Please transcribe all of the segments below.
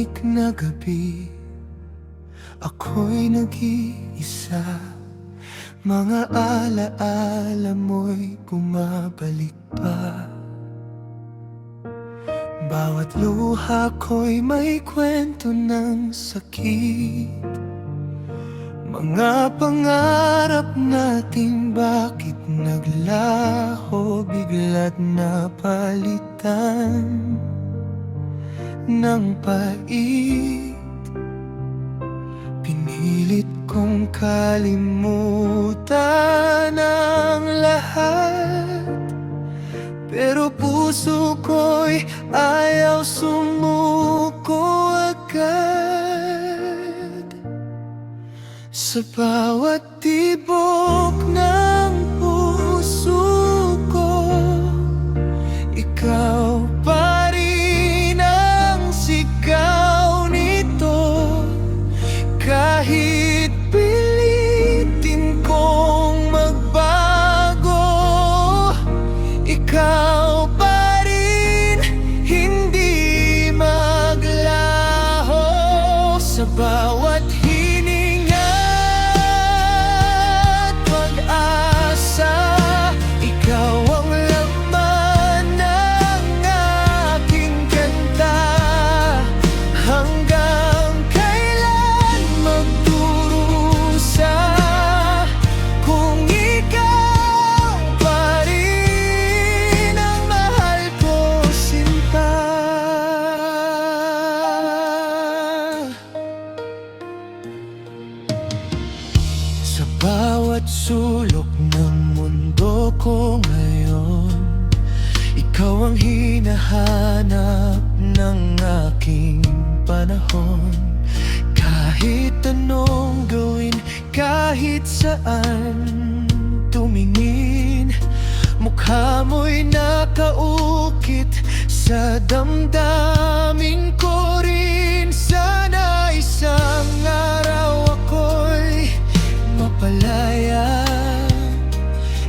tahimik na gabi, ako'y nag-iisa. Mga alaala mo'y bumabalik pa. Bawat luha ko'y may kwento ng sakit. Mga pangarap natin bakit naglaho, bigla't napalitan ng pait. Pinilit kong kalimutan ang lahat, pero puso ko'y ayaw sumuko agad. Sa bawat tibok ng puso ko, ikaw pa rin ang sigaw nito. Kahit pilitin kong magbago, ikaw pa rin hindi maglaho. Sa bawat hininga at pag-asa, ikaw ang laman ng aking kanta. Hanggang kailan magdurusa kung ikaw pa rin ang mahal ko, sinta. Sa bawat sulok ng mundo ko ngayon, ikaw ang hinahanap ng aking panahon. Kahit anong gawin, kahit saan tumingin, mukha mo'y nakaukit sa damdamin ko rin. Sana isang araw ako'y mapalaya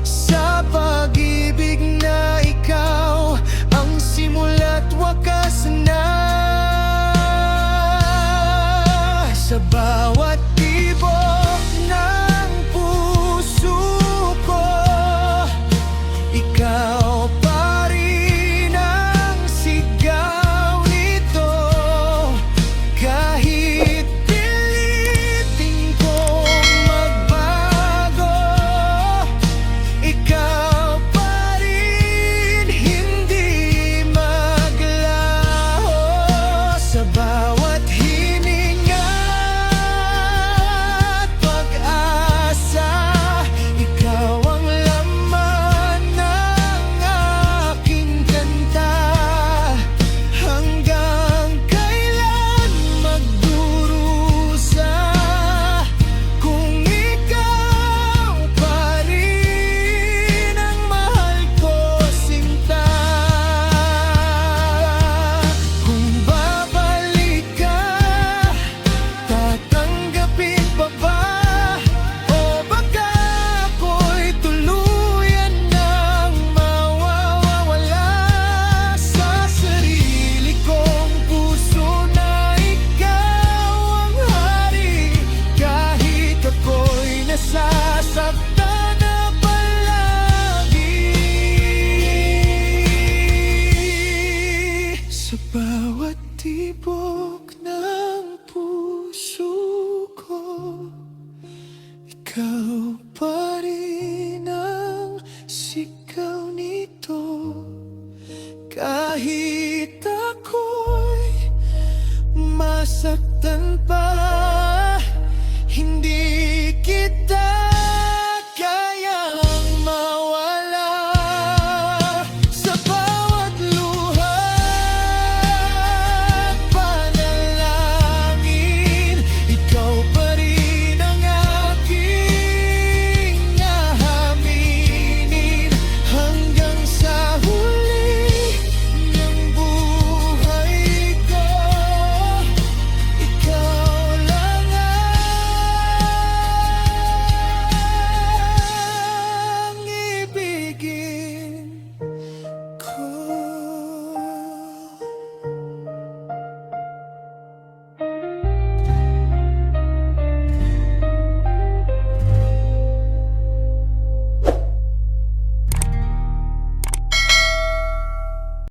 sa pag-ibig na ikaw ang simula't wakas na. Sa bawat tibok ng puso ko, ikaw pa rin ang sigaw nito. Kahit pilitin kong magbago, ikaw pa rin hindi maglaho. Sa bawat hininga at pag-asa, ikaw ang laman ng aking kanta. Hanggang kailan magdurusa kung ikaw pa rin ang mahal ko, sinta. Kung babalik ka, tatanggapin pa ba? O baka ako'y tuluyan ng mawawala sa sarili kong puso na ikaw ang hari. Kahit ako'y nasasaktan na palagi, sa bawat tibok ng puso ko, ikaw pa rin ang sigaw nito. Kahit ako'y masaktan pa